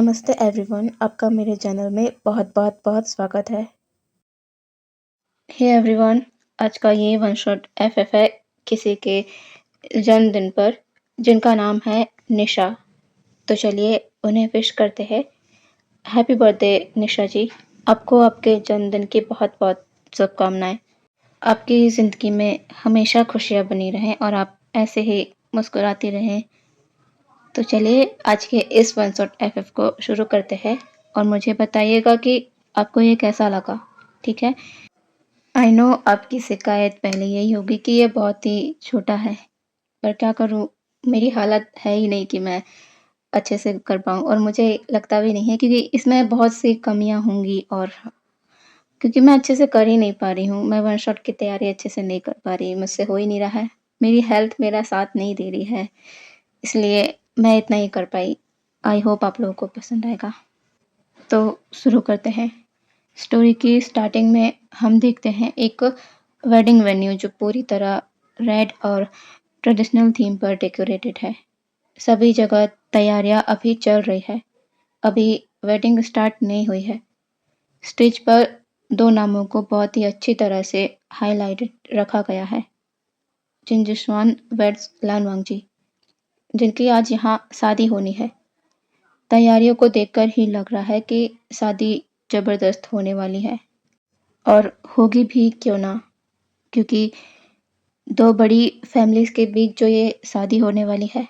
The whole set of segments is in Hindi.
नमस्ते एवरीवन, आपका मेरे चैनल में बहुत बहुत बहुत स्वागत है। हे एवरीवन, आज का ये वन शॉट एफएफ है किसी के जन्मदिन पर जिनका नाम है निशा। तो चलिए उन्हें विश करते हैं। हैप्पी बर्थडे निशा जी, आपको आपके जन्मदिन की बहुत बहुत शुभकामनाएं। आपकी ज़िंदगी में हमेशा खुशियाँ बनी रहें और आप ऐसे ही मुस्कुराती रहें। तो चलिए आज के इस वन शॉट एफएफ को शुरू करते हैं और मुझे बताइएगा कि आपको ये कैसा लगा। ठीक है, आई नो आपकी शिकायत पहले यही होगी कि ये बहुत ही छोटा है, पर क्या करूँ, मेरी हालत है ही नहीं कि मैं अच्छे से कर पाऊँ और मुझे लगता भी नहीं है क्योंकि इसमें बहुत सी कमियाँ होंगी और क्योंकि मैं अच्छे से कर ही नहीं पा रही हूँ। मैं वन शॉट की तैयारी अच्छे से नहीं कर पा रही, मुझसे हो ही नहीं रहा है। मेरी हेल्थ मेरा साथ नहीं दे रही है, इसलिए मैं इतना ही कर पाई। आई होप आप लोगों को पसंद आएगा। तो शुरू करते हैं। स्टोरी की स्टार्टिंग में हम देखते हैं एक वेडिंग वेन्यू जो पूरी तरह रेड और ट्रेडिशनल थीम पर डेकोरेटेड है। सभी जगह तैयारियां अभी चल रही है, अभी वेडिंग स्टार्ट नहीं हुई है। स्टेज पर दो नामों को बहुत ही अच्छी तरह से हाईलाइटेड रखा गया है। जिनजुशवान वेड्स लान वांगजी, जिनकी आज यहाँ शादी होनी है। तैयारियों को देखकर ही लग रहा है कि शादी जबरदस्त होने वाली है और होगी भी क्यों ना, क्योंकि दो बड़ी फैमिलीज के बीच जो ये शादी होने वाली है,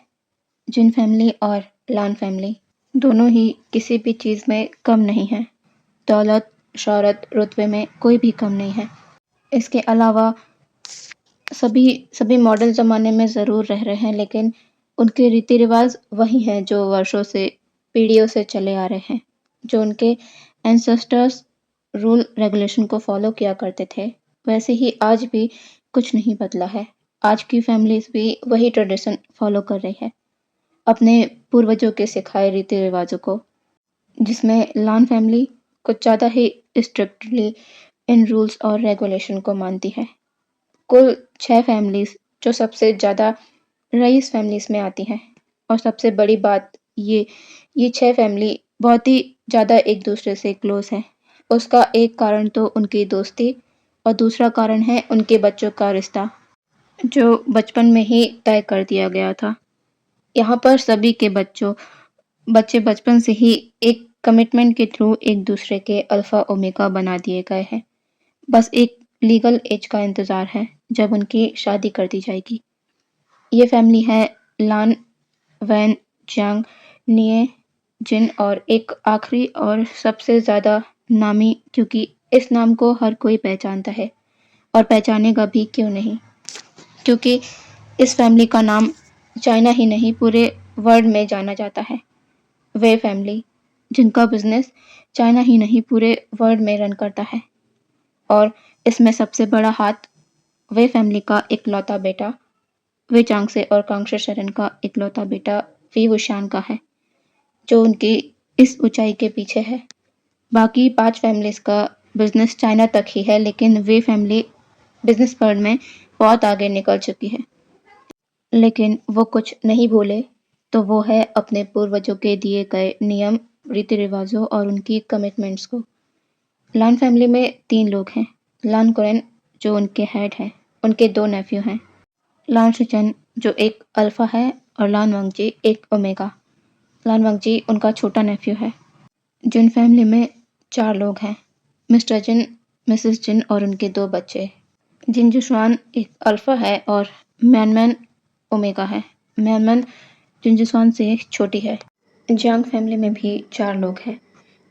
जिन फैमिली और लान फैमिली, दोनों ही किसी भी चीज़ में कम नहीं है। दौलत, शौहरत, रुतबे में कोई भी कम नहीं है। इसके अलावा सभी सभी मॉडर्न ज़माने में ज़रूर रह रहे हैं, लेकिन उनके रीति रिवाज वही हैं जो वर्षों से, पीढ़ियों से चले आ रहे हैं। जो उनके एंसेस्टर्स रूल रेगुलेशन को फॉलो किया करते थे, वैसे ही आज भी कुछ नहीं बदला है। आज की फैमिलीज भी वही ट्रेडिशन फॉलो कर रही है, अपने पूर्वजों के सिखाए रीति रिवाजों को, जिसमें लान फैमिली कुछ ज़्यादा ही स्ट्रिक्टली इन रूल्स और रेगुलेशन को मानती है। कुल 6 फैमिलीज जो सबसे ज़्यादा रईस फैमिलीज में आती हैं, और सबसे बड़ी बात ये 6 फैमिली बहुत ही ज़्यादा एक दूसरे से क्लोज हैं। उसका एक कारण तो उनकी दोस्ती और दूसरा कारण है उनके बच्चों का रिश्ता, जो बचपन में ही तय कर दिया गया था। यहाँ पर सभी के बच्चे बचपन से ही एक कमिटमेंट के थ्रू एक दूसरे के अल्फा ओमेगा बना दिए गए हैं। बस एक लीगल एज का इंतज़ार है जब उनकी शादी कर दी जाएगी। ये फैमिली है लान, वैन, जियांग, निये, जिन और एक आखिरी और सबसे ज़्यादा नामी, क्योंकि इस नाम को हर कोई पहचानता है और पहचानेगा भी क्यों नहीं, क्योंकि इस फैमिली का नाम चाइना ही नहीं पूरे वर्ल्ड में जाना जाता है। वे फैमिली जिनका बिजनेस चाइना ही नहीं पूरे वर्ल्ड में रन करता है, और इसमें सबसे बड़ा हाथ वे फैमिली का इकलौता बेटा वे चांगसे और कांगशे शरण का इकलौता बेटा वी वुशान का है, जो उनकी इस ऊंचाई के पीछे है। बाकी 5 फैमिलीज का बिजनेस चाइना तक ही है, लेकिन वे फैमिली बिजनेस वर्ल्ड में बहुत आगे निकल चुकी है। लेकिन वो कुछ नहीं भूले, तो वो है अपने पूर्वजों के दिए गए नियम, रीति रिवाजों और उनकी कमिटमेंट्स को। लान फैमिली में 3 लोग हैं। लान कुरेन जो उनके हेड हैं, उनके 2 नेफ्यू हैं। लान शिचन जो एक अल्फा है और लान वांगजी एक ओमेगा। लान वांगजी उनका छोटा नेफ्यू है। जिन फैमिली में 4 लोग हैं, मिस्टर जिन, मिसेस जिन और उनके 2 बच्चे। जिन जुशवान एक अल्फा है और मैनमैन ओमेगा है। मैनमैन जिन जुशवान से छोटी है। जियांग फैमिली में भी 4 लोग हैं।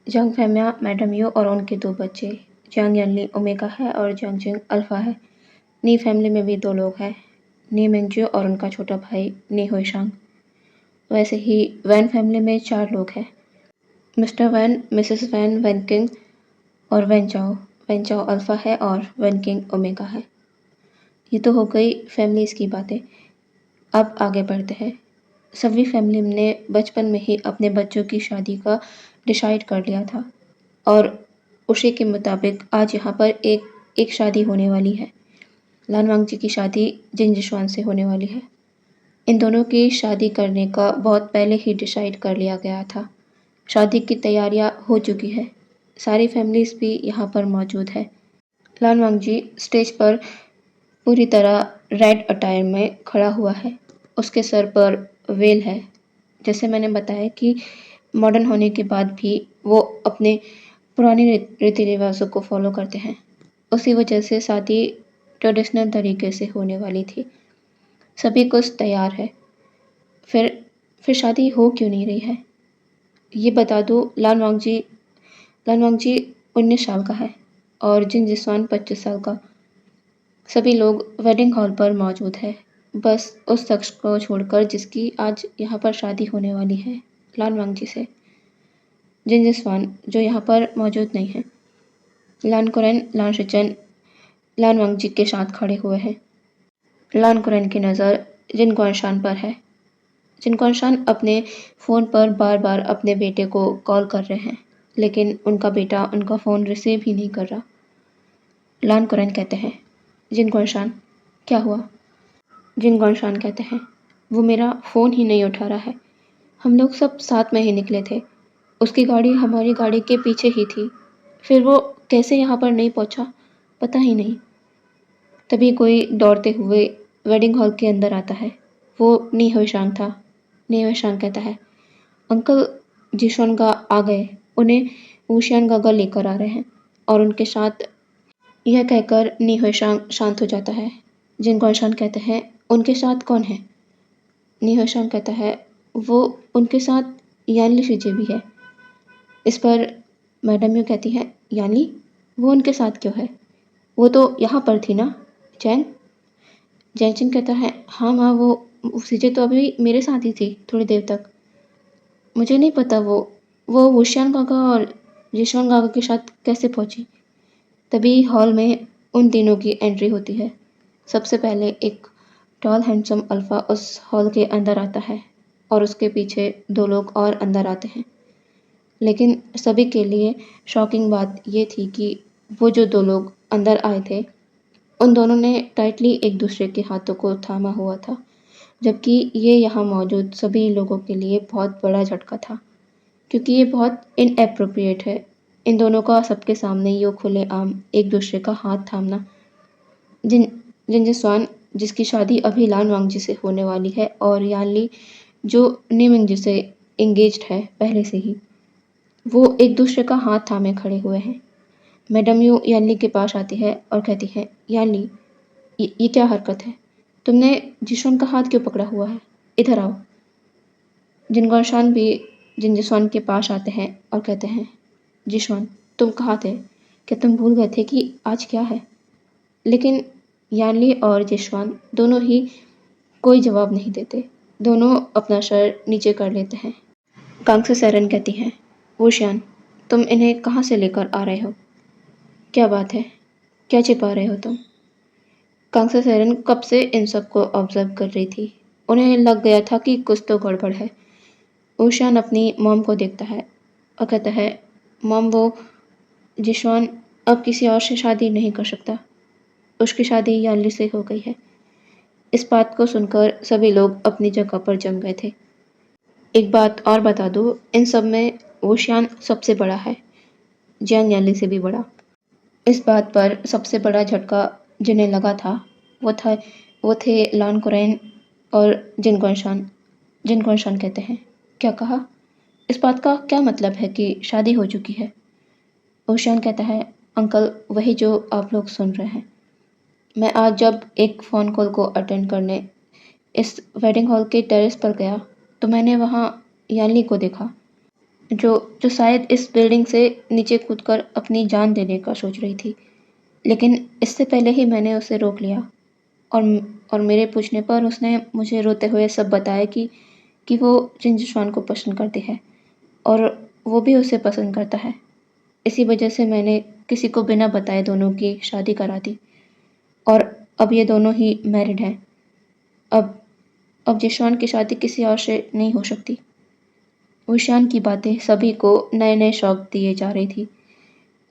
जियांग फैमिया, मैडम यू और उनके 2 बच्चे। जियांग यनली ओमेगा है और जियांग जिंग अल्फा है। नी फैमिली में भी 2 लोग हैं, नी मिंगजू और उनका छोटा भाई नी होइशांग। वैसे ही वैन फैमिली में 4 लोग हैं, mister Van, Mrs Van, Van King और Van Chao. Van Chao alpha है और वैन किंग ओमेगा है। ये तो हो गई फैमिलीज की बातें। अब आगे बढ़ते हैं। सभी फैमिली ने बचपन में ही अपने बच्चों की शादी का डिसाइड कर लिया था, और उसी के मुताबिक आज यहाँ पर एक शादी होने वाली है। लान वांगजी की शादी जिन जिशवान से होने वाली है। इन दोनों की शादी करने का बहुत पहले ही डिसाइड कर लिया गया था, शादी की तैयारियां हो चुकी है। सारी फैमिलीज भी यहाँ पर मौजूद है। लान वांगजी स्टेज पर पूरी तरह रेड अटायर में खड़ा हुआ है। उसके सर पर वेल है। जैसे मैंने बताया कि मॉडर्न होने के बाद भी वो अपने पुराने रीति रिवाजों को फॉलो करते हैं। उसी वजह से शादी ट्रेडिशनल तरीके से होने वाली थी। सभी कुछ तैयार है। फिर शादी हो क्यों नहीं रही है? ये बता दूँ, लान वांगजी 19 साल का है और जिन जिसवान 25 साल का। सभी लोग वेडिंग हॉल पर मौजूद है, बस उस शख्स को छोड़कर जिसकी आज यहाँ पर शादी होने वाली है, लान वांगजी से। जिन जिसवान जो यहाँ पर मौजूद नहीं है। लान कुरैन, लान शिचन लान वांगजी के साथ खड़े हुए हैं। लान कुरैन की नज़र जिन गुआनशान पर है। जिन गुआनशान अपने फ़ोन पर बार बार अपने बेटे को कॉल कर रहे हैं, लेकिन उनका बेटा उनका फ़ोन रिसीव ही नहीं कर रहा। लान कुरैन कहते हैं, जिन गुआनशान क्या हुआ? जिन गुआनशान कहते हैं, वो मेरा फ़ोन ही नहीं उठा रहा है। हम लोग सब साथ में ही निकले थे। उसकी गाड़ी हमारी गाड़ी के पीछे ही थी। फिर वो कैसे यहाँ पर नहीं पहुँचा, पता ही नहीं। तभी कोई दौड़ते हुए वेडिंग हॉल के अंदर आता है। वो नी हुईशांग था। नी हुईशांग कहता है, अंकल जिशोनगा आ गए। उन्हें वूशियानगागा लेकर आ रहे हैं। और उनके साथ यह कहकर नी हुईशांग शांत हो जाता है। जिन गुआनशान कहते हैं, उनके साथ कौन है? नी हुईशांग कहता है, वो उनके साथ यानली शिजे भी है। इस पर मैडम यू कहती है, यानली वो उनके साथ क्यों है? वो तो यहाँ पर थी ना? चैन जैनचिन कहता है, हाँ माँ, वो सीजे तो अभी मेरे साथ ही थी थोड़ी देर तक। मुझे नहीं पता वो वुशियान काका और जिशोन काका के साथ कैसे पहुंची। तभी हॉल में उन तीनों की एंट्री होती है। सबसे पहले एक टॉल हैंडसम अल्फ़ा उस हॉल के अंदर आता है और उसके पीछे 2 लोग और अंदर आते हैं। लेकिन सभी के लिए शॉकिंग बात ये थी कि वो जो 2 लोग अंदर आए थे, उन दोनों ने टाइटली एक दूसरे के हाथों को थामा हुआ था, जबकि ये यहाँ मौजूद सभी लोगों के लिए बहुत बड़ा झटका था, क्योंकि ये बहुत इनएप्रोप्रिएट है। इन दोनों का सबके सामने यूँ खुलेआम एक दूसरे का हाथ थामना। जिन जिनजिस्वान जिसकी शादी अभी लान वांगजी से होने वाली है और यानली जो निमिंगजी से एंगेज्ड है पहले से ही, वो एक दूसरे का हाथ थामे खड़े हुए हैं। मैडम यू यानली के पास आती है और कहती है, यानली ये क्या हरकत है? तुमने जिशोन का हाथ क्यों पकड़ा हुआ है? इधर आओ। जिन गुआनशान भी जिन जिसवान के पास आते हैं और कहते हैं, जिशवान तुम कहाँ थे? क्या तुम भूल गए थे कि आज क्या है? लेकिन यानली और जिशवान दोनों ही कोई जवाब नहीं देते। दोनों अपना सर नीचे कर लेते हैं। कांगसे सैरन कहती हैं, वुशियान तुम इन्हें कहाँ से लेकर आ रहे हो? क्या बात है? क्या छिपा रहे हो तुम? कांगसे सैरन कब से इन सबको ऑब्जर्व कर रही थी। उन्हें लग गया था कि कुछ तो गड़बड़ है। वुशियान अपनी मॉम को देखता है और कहता है, मॉम वो जिशवान अब किसी और से शादी नहीं कर सकता। उसकी शादी यानली से हो गई है। इस बात को सुनकर सभी लोग अपनी जगह पर जम गए थे। एक बात और बता दूँ, इन सब में वुशियान सबसे बड़ा है, जियांग यानली से भी बड़ा। इस बात पर सबसे बड़ा झटका जिन्हें लगा था, वो थे लान कुरैन और जिन गुआनशान। जिन गुआनशान कहते हैं, क्या कहा? इस बात का क्या मतलब है कि शादी हो चुकी है? वुशियान कहता है, अंकल वही जो आप लोग सुन रहे हैं। मैं आज जब एक फ़ोन कॉल को अटेंड करने इस वेडिंग हॉल के टेरेस पर गया, तो मैंने वहाँ यानली को देखा, जो शायद इस बिल्डिंग से नीचे कूदकर अपनी जान देने का सोच रही थी। लेकिन इससे पहले ही मैंने उसे रोक लिया और मेरे पूछने पर उसने मुझे रोते हुए सब बताया कि वो जिनजिशवान को पसंद करती है और वो भी उसे पसंद करता है। इसी वजह से मैंने किसी को बिना बताए दोनों की शादी करा दी और अब ये दोनों ही मैरिड हैं। अब जिशवान की शादी किसी और से नहीं हो सकती। वुशियान की बातें सभी को नए-नए शौक दिए जा रही थी।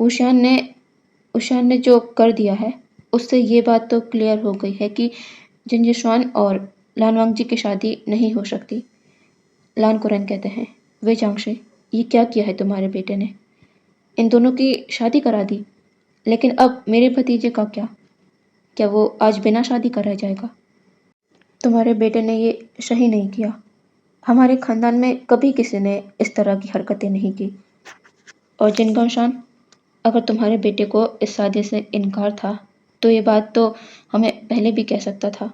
वुशियान ने जो कर दिया है, उससे ये बात तो क्लियर हो गई है कि जिनजिशवान और लान वांगजी की शादी नहीं हो सकती। लान कुरैन कहते हैं, वे चांगशे ये क्या किया है तुम्हारे बेटे ने? इन दोनों की शादी करा दी, लेकिन अब मेरे भतीजे का क्या? क्या वो आज बिना शादी का रह जाएगा? तुम्हारे बेटे ने ये सही नहीं किया। हमारे खानदान में कभी किसी ने इस तरह की हरकतें नहीं की। और जिनगौशान, अगर तुम्हारे बेटे को इस शादी से इनकार था, तो ये बात तो हमें पहले भी कह सकता था।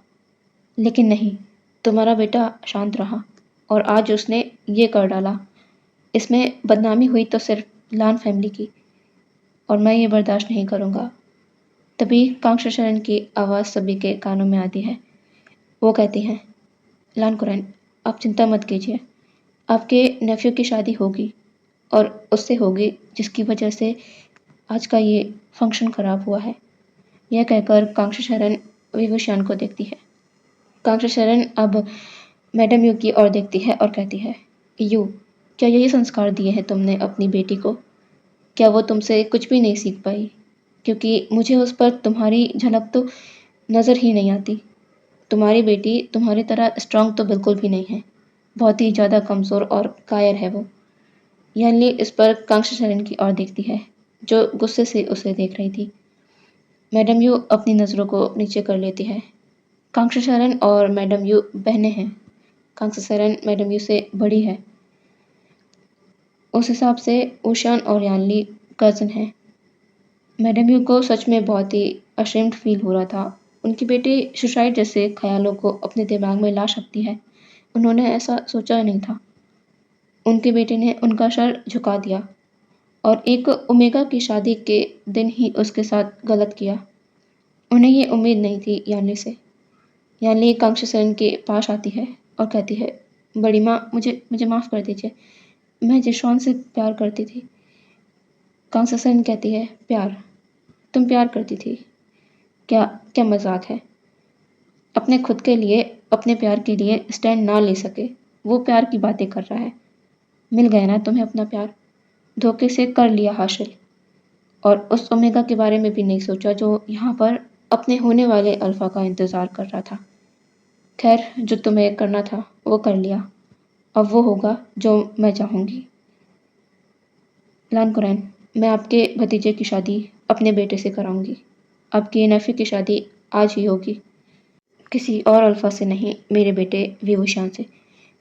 लेकिन नहीं, तुम्हारा बेटा शांत रहा और आज उसने ये कर डाला। इसमें बदनामी हुई तो सिर्फ लान फैमिली की, और मैं ये बर्दाश्त नहीं करूँगा। तभी कांक्षा शरण की आवाज़ सभी के कानों में आती है। वो कहती हैं, लान कुरैन, आप चिंता मत कीजिए। आपके नेफ्यू की शादी होगी, और उससे होगी जिसकी वजह से आज का ये फंक्शन खराब हुआ है। यह कहकर कांक्षा शरण विभूषण को देखती है। कांक्षा शरण अब मैडम यू की ओर देखती है और कहती है, यू, क्या यही संस्कार दिए हैं तुमने अपनी बेटी को? क्या वो तुमसे कुछ भी नहीं सीख पाई? क्योंकि मुझे उस पर तुम्हारी झलक तो नज़र ही नहीं आती। तुम्हारी बेटी तुम्हारी तरह स्ट्रांग तो बिल्कुल भी नहीं है। बहुत ही ज़्यादा कमज़ोर और कायर है वो। यानी इस पर कांक्षा शरण की ओर देखती है, जो गुस्से से उसे देख रही थी। मैडम यू अपनी नज़रों को नीचे कर लेती है। कांक्षा शरण और मैडम यू बहनें हैं। कांक्षा शरण मैडम यू से बड़ी है। उस हिसाब से ऊशान और यानली कज़न हैं। मैडम यू को सच में बहुत ही अशेम्ड फील हो रहा था। उनकी बेटी सुसाइड जैसे ख्यालों को अपने दिमाग में ला सकती है, उन्होंने ऐसा सोचा नहीं था। उनके बेटे ने उनका सर झुका दिया और एक ओमेगा की शादी के दिन ही उसके साथ गलत किया। उन्हें ये उम्मीद नहीं थी यानली से। यानली कांक्षा सेन के पास आती है और कहती है, बड़ी माँ, मुझे मुझे माफ़ कर दीजिए। मैं जिशॉन से प्यार करती थी। कांक्षा सेन कहती है, प्यार? तुम प्यार करती थी? क्या क्या मजाक है? अपने खुद के लिए, अपने प्यार के लिए स्टैंड ना ले सके, वो प्यार की बातें कर रहा है। मिल गया ना तुम्हें अपना प्यार, धोखे से कर लिया हासिल, और उस ओमेगा के बारे में भी नहीं सोचा जो यहाँ पर अपने होने वाले अल्फा का इंतज़ार कर रहा था। खैर, जो तुम्हें करना था वो कर लिया, अब वो होगा जो मैं चाहूँगी। लान कुरैन, मैं आपके भतीजे की शादी अपने बेटे से कराऊंगी। आपकी नेफ़ी की शादी आज ही होगी, किसी और अल्फा से नहीं, मेरे बेटे विभूषण से,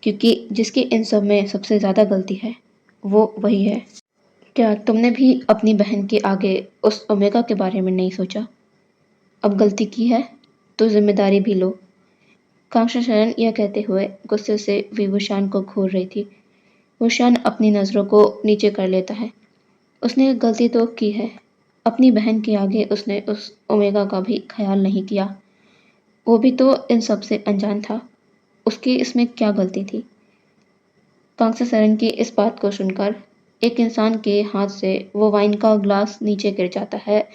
क्योंकि जिसकी इन सब में सबसे ज़्यादा गलती है वो वही है। क्या तुमने भी अपनी बहन के आगे उस ओमेगा के बारे में नहीं सोचा? अब गलती की है तो जिम्मेदारी भी लो। कांक्षा शरण यह कहते हुए गुस्से से विभूषण को घूर रही थी। भूषण अपनी नज़रों को नीचे कर लेता है। उसने गलती तो की है, अपनी बहन के आगे उसने उस ओमेगा का भी ख्याल नहीं किया। वो भी तो इन सब से अनजान था, उसकी इसमें क्या गलती थी? कांक्षा शरण की इस बात को सुनकर एक इंसान के हाथ से वो वाइन का ग्लास नीचे गिर जाता है,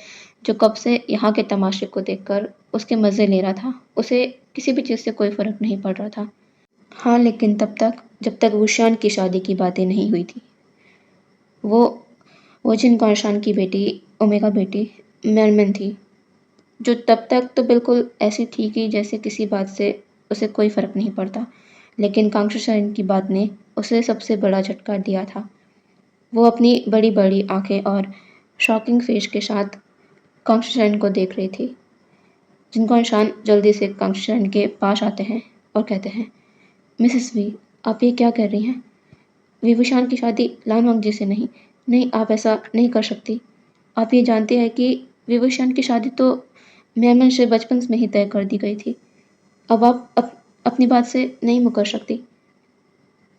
जो कब से यहाँ के तमाशे को देखकर उसके मज़े ले रहा था। उसे किसी भी चीज़ से कोई फ़र्क नहीं पड़ रहा था। हाँ, लेकिन तब तक जब तक वुशान की शादी की बातें नहीं हुई थी। वो वो जिन कौशान की बेटी, ओमेगा बेटी मेरमन थी, जो तब तक तो बिल्कुल ऐसी थी कि जैसे किसी बात से उसे कोई फ़र्क नहीं पड़ता। लेकिन कांक्षा शरण की बात ने उसे सबसे बड़ा झटका दिया था। वो अपनी बड़ी-बड़ी आँखें और शॉकिंग फेस के साथ कांक्षा शरण को देख रही थी। जिनको इंसान जल्दी से कांक्षा शरण के पास आते हैं और कहते हैं, मिसेस वी, आप ये क्या कह रही हैं? विभूषण की शादी लानवांग जी से नहीं। नहीं, आप ऐसा नहीं कर सकती। आप ये जानते हैं कि विभूषण की शादी तो मेमन से बचपन में ही तय कर दी गई थी। अब आप अपनी बात से नहीं मुकर सकती।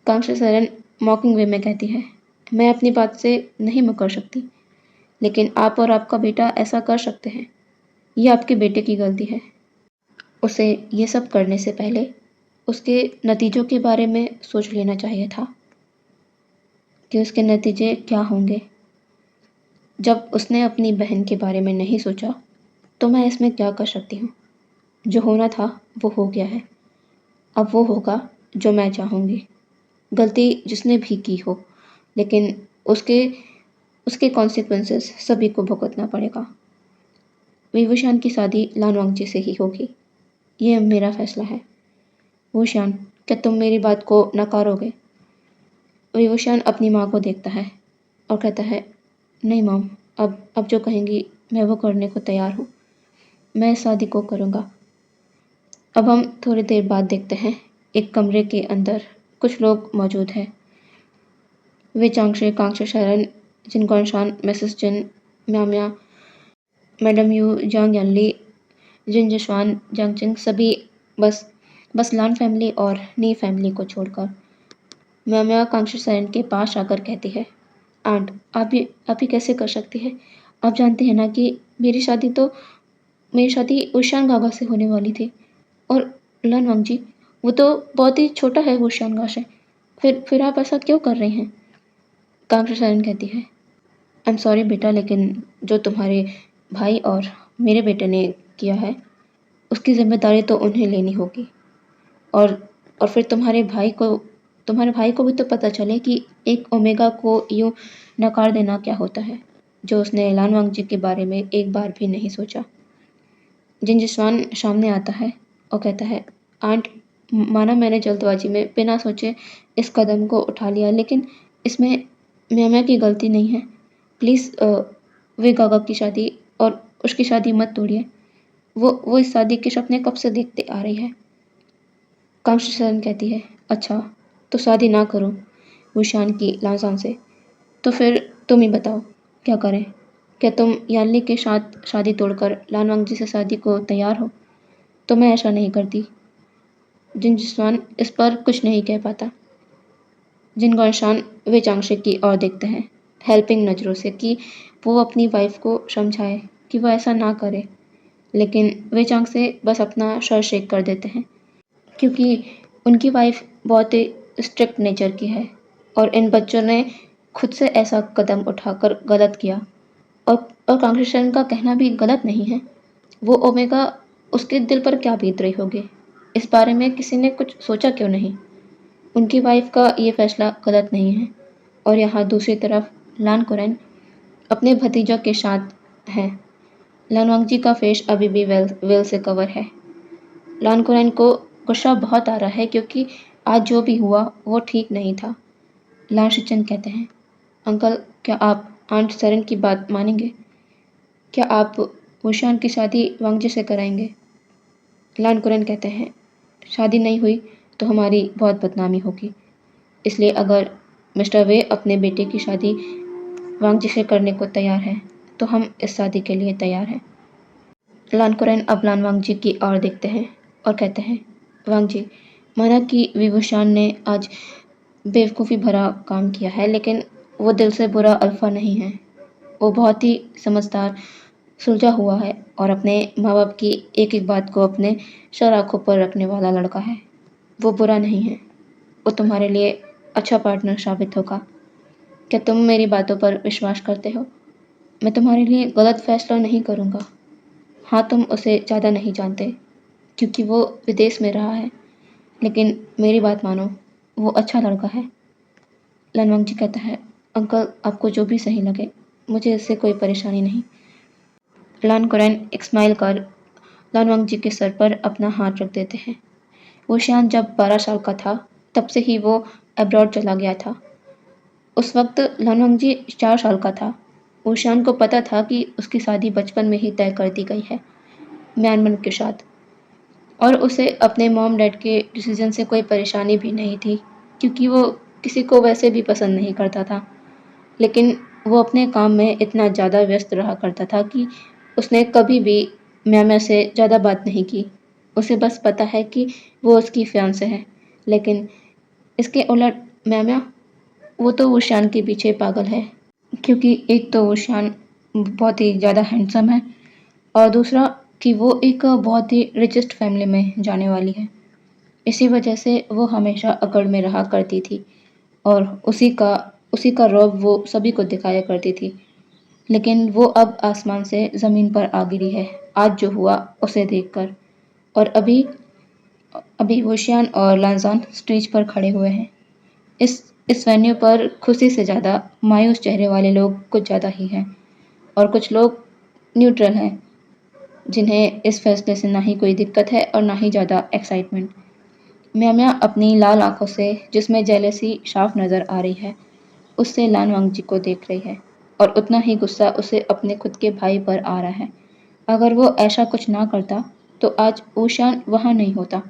कांक्षा शरण मॉकिंग वे में कहती है, मैं अपनी बात से नहीं मुकर सकती, लेकिन आप और आपका बेटा ऐसा कर सकते हैं। ये आपके बेटे की गलती है। उसे ये सब करने से पहले उसके नतीजों के बारे में सोच लेना चाहिए था कि उसके नतीजे क्या होंगे। जब उसने अपनी बहन के बारे में नहीं सोचा, तो मैं इसमें क्या कर सकती हूँ? जो होना था वो हो गया है। अब वो होगा जो मैं चाहूँगी। गलती जिसने भी की हो, लेकिन उसके उसके कॉन्सिक्वेंसेस सभी को भुगतना पड़ेगा। विभूषण की शादी लानवांगजी से ही होगी। ये मेरा फैसला है। वुशान, क्या तुम मेरी बात को नकारोगे? विभूषण अपनी माँ को देखता है और कहता है, नहीं मॉम, अब जो कहेंगी मैं वो करने को तैयार हूँ। मैं इस शादी को करूँगा। अब हम थोड़ी देर बाद देखते हैं एक कमरे के अंदर कुछ लोग मौजूद हैं। वे चांगशे, कांगशे शरण, जिनगोनशान, मिसेस जिन, म्याम्या, madam Yu, Zhang Yanli, Jin जिशवान, जांगचिंग सभी बस बस लान फैमिली और नी फैमिली को छोड़कर। म्याम्या कांगशे शरण के पास आकर कहती है, आंट आप ये कैसे कर सकती है? आप जानती हैं ना कि मेरी शादी ऊशान गागा से होने वाली थी। और लन वांग जी, वो तो बहुत ही छोटा है ऊशान गा से। फिर आप ऐसा क्यों कर रही हैं? कांगशे शरण कहती है, आई एम सॉरी बेटा, लेकिन जो तुम्हारे भाई और मेरे बेटे ने किया है उसकी जिम्मेदारी तो उन्हें लेनी होगी। और फिर तुम्हारे भाई को भी तो पता चले कि एक ओमेगा को यूं नकार देना क्या होता है, जो उसने लान वांग जी के बारे में एक बार भी नहीं सोचा। जिनजिस्वान सामने आता है और कहता है, आंट, माना मैंने जल्दबाजी में बिना सोचे इस कदम को उठा लिया, लेकिन इसमें म्याम्या की गलती नहीं है। प्लीज़ वे गागा की शादी और उसकी शादी मत तोड़िए। वो इस शादी के सपने कब से देखते आ रही है। कांशी शरण कहती है, अच्छा तो शादी ना करो वुशान की लांसान से, तो फिर तुम ही बताओ क्या करें। क्या तुम यानली के साथ शादी तोड़कर लानवांग जी से शादी को तैयार हो? तो मैं ऐसा नहीं करती। जिनजिस्वान इस पर कुछ नहीं कह पाता। जिनगोनशान वे चांगशे की ओर देखते हैं हेल्पिंग नज़रों से कि वो अपनी वाइफ को समझाए कि वो ऐसा ना करे, लेकिन वे चांगशे बस अपना सर शेक कर देते हैं क्योंकि उनकी वाइफ बहुत ही स्ट्रिक्ट नेचर की है और इन बच्चों ने खुद से ऐसा कदम उठाकर गलत किया। और कांग्रेशन का कहना भी गलत नहीं है। वो ओमेगा, उसके दिल पर क्या बीत रही होगी, इस बारे में किसी ने कुछ सोचा क्यों नहीं। उनकी वाइफ का ये फैसला गलत नहीं है। और यहाँ दूसरी तरफ लान कुरैन अपने भतीजा के साथ है। लानवांग जी का फेस अभी भी वेल से कवर है। लान कुरैन को गुस्सा बहुत आ रहा है क्योंकि आज जो भी हुआ वो ठीक नहीं था। लान शिचन कहते हैं, अंकल, क्या आप आंट सरन की बात मानेंगे? क्या आप वुशान की शादी वांगजी से कराएंगे? लान कुरैन कहते हैं, शादी नहीं हुई तो हमारी बहुत बदनामी होगी, इसलिए अगर मिस्टर वे अपने बेटे की शादी वांगजी से करने को तैयार हैं तो हम इस शादी के लिए तैयार हैं। लान कुरैन अब लान वांगजी की ओर देखते हैं और कहते हैं, वांगजी, माना कि विभूषण ने आज बेवकूफ़ी भरा काम किया है, लेकिन वो दिल से बुरा अल्फा नहीं है। वो बहुत ही समझदार, सुलझा हुआ है और अपने माँ बाप की एक एक बात को अपने सर आँखों पर रखने वाला लड़का है। वो बुरा नहीं है। वो तुम्हारे लिए अच्छा पार्टनर साबित होगा। क्या तुम मेरी बातों पर विश्वास करते हो? मैं तुम्हारे लिए गलत फैसला नहीं करूँगा। हाँ, तुम उसे ज़्यादा नहीं जानते क्योंकि वो विदेश में रहा है, लेकिन मेरी बात मानो, वो अच्छा लड़का है। लनवंग जी कहता है, अंकल, आपको जो भी सही लगे, मुझे इससे कोई परेशानी नहीं। लान कुरैन एक स्माइल कर लानवांग जी के सर पर अपना हाथ रख देते हैं। वुशियान जब 12 साल का था तब से ही वो अब्रॉड चला गया था। उस वक्त लानवांग जी 4 साल का था। वुशियान को पता था कि उसकी शादी बचपन में ही तय कर दी गई है म्यांमार के साथ, और उसे अपने मॉम डैड के डिसीजन से कोई परेशानी भी नहीं थी क्योंकि वो किसी को वैसे भी पसंद नहीं करता था। लेकिन वो अपने काम में इतना ज़्यादा व्यस्त रहा करता था कि उसने कभी भी म्याम्या से ज़्यादा बात नहीं की। उसे बस पता है कि वो उसकी फियांसे है, लेकिन इसके उलट म्याम्या, वो तो वुशान के पीछे पागल है क्योंकि एक तो वुशान बहुत ही ज़्यादा हैंडसम है और दूसरा कि वो एक बहुत ही रिचेस्ट फैमिली में जाने वाली है। इसी वजह से वो हमेशा अकड़ में रहा करती थी और उसी का रौब वो सभी को दिखाया करती थी। लेकिन वो अब आसमान से ज़मीन पर आ गिरी है आज जो हुआ उसे देखकर। और अभी अभी वुशियान और लांजान स्टेज पर खड़े हुए हैं। इस वेन्यू पर खुशी से ज़्यादा मायूस चेहरे वाले लोग कुछ ज़्यादा ही हैं और कुछ लोग न्यूट्रल हैं, जिन्हें इस फैसले से ना ही कोई दिक्कत है और ना ही ज़्यादा एक्साइटमेंट। म्या म्या अपनी लाल आंखों से, जिसमें जेलसी साफ नजर आ रही है, उससे लानवांग जी को देख रही है और उतना ही गुस्सा उसे अपने खुद के भाई पर आ रहा है। अगर वो ऐसा कुछ ना करता तो आज ऊशान वहां नहीं होता।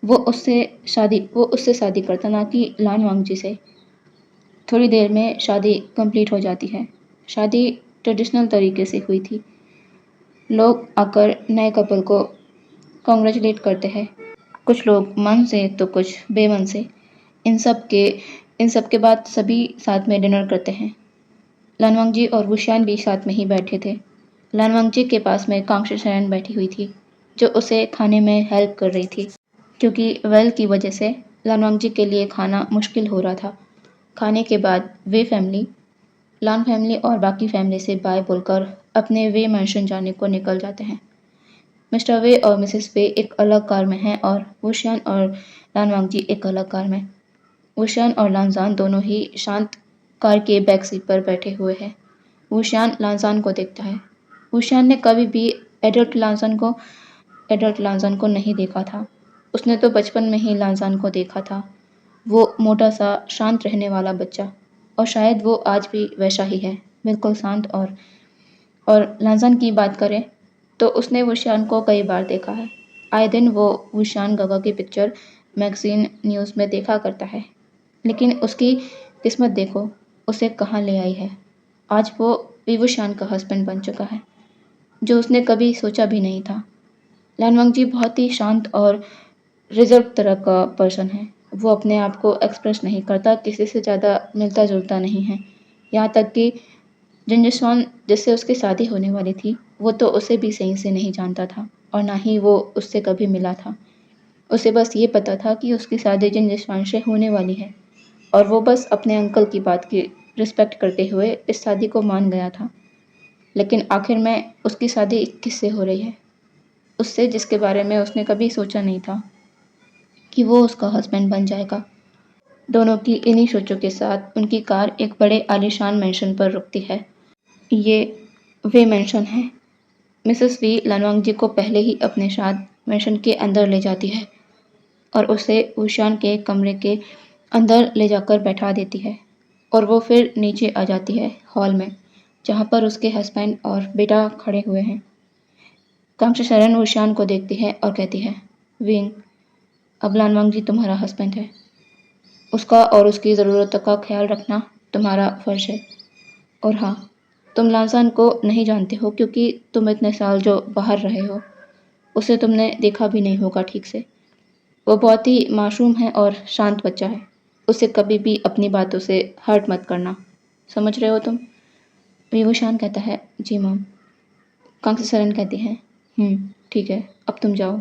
वो उससे शादी करता, ना कि लानवांग जी से। थोड़ी देर में शादी कंप्लीट हो जाती है। शादी ट्रेडिशनल तरीके से हुई थी। लोग आकर नए कपल को कॉन्ग्रेचुलेट करते हैं, कुछ लोग मन से तो कुछ बेमन से। इन सब के इन सब के बाद सभी साथ में डिनर करते हैं। लानवांग जी और वुशियान भी साथ में ही बैठे थे। लानवांग जी के पास में कांगशी शरण बैठी हुई थी, जो उसे खाने में हेल्प कर रही थी, क्योंकि वेल की वजह से लानवांग जी के लिए खाना मुश्किल हो रहा था। खाने के बाद वे फैमिली, लान फैमिली और बाकी फैमिली से बाय बोलकर अपने वे मैंशन जाने को निकल जाते हैं। मिस्टर वे और मिसेस वे एक अलग कार में हैं और वुशियान और लानवांग जी एक अलग कार में। वुशियान और लानजान दोनों ही शांत कार के बैक सीट पर बैठे हुए हैं। वुशियान लानजान को देखता है। वुशियान ने कभी भी एडल्ट लानजान को नहीं देखा था। उसने तो बचपन में ही लानजान को देखा था। वो मोटा सा शांत रहने वाला बच्चा, और शायद वो आज भी वैसा ही है, बिल्कुल शांत। और लानजान की बात करें तो उसने वुशियान को कई बार देखा है। आए दिन वो वुशियान गगा की पिक्चर मैगजीन न्यूज़ में देखा करता है। लेकिन उसकी किस्मत देखो, उसे कहाँ ले आई है। आज वो वुशियान का हस्बैंड बन चुका है, जो उसने कभी सोचा भी नहीं था। लानवांग जी बहुत ही शांत और रिजर्व तरह का पर्सन है। वो अपने आप को एक्सप्रेस नहीं करता, किसी से ज़्यादा मिलता जुलता नहीं है। यहाँ तक कि जिंजिस्वान जिससे उसकी शादी होने वाली थी, वो तो उसे भी सही से नहीं जानता था और ना ही वो उससे कभी मिला था। उसे बस ये पता था कि उसकी शादी जिंजिस्वान से होने वाली है, और वो बस अपने अंकल की बात की रिस्पेक्ट करते हुए इस शादी को मान गया था। लेकिन आखिर में उसकी शादी किससे हो रही है? उससे, जिसके बारे में उसने कभी सोचा नहीं था कि वो उसका हस्बैंड बन जाएगा। दोनों की इन्हीं सोचों के साथ उनकी कार एक बड़े आलीशान मैंशन पर रुकती है। ये वे मैंशन है। मिसेस वी लानवांग जी को पहले ही अपने साथ मैंशन के अंदर ले जाती है और उसे वुशियान के कमरे के अंदर ले जाकर बैठा देती है, और वो फिर नीचे आ जाती है हॉल में, जहाँ पर उसके हस्बैंड और बेटा खड़े हुए हैं। कांक्षा शरण वुशियान को देखती है और कहती है, विंग, अब लानवांग जी तुम्हारा हस्बैंड है। उसका और उसकी ज़रूरतों का ख्याल रखना तुम्हारा फ़र्ज है। और हाँ, तुम लानसान को नहीं जानते हो, क्योंकि तुम इतने साल जो बाहर रहे हो, उसे तुमने देखा भी नहीं होगा ठीक से। वो बहुत ही मासूम है और शांत बच्चा है। उसे कभी भी अपनी बातों से हर्ट मत करना। समझ रहे हो तुम? विभूषान कहता है, जी मॉम। कांक्षा सरन कहती हैं, ठीक है, अब तुम जाओ।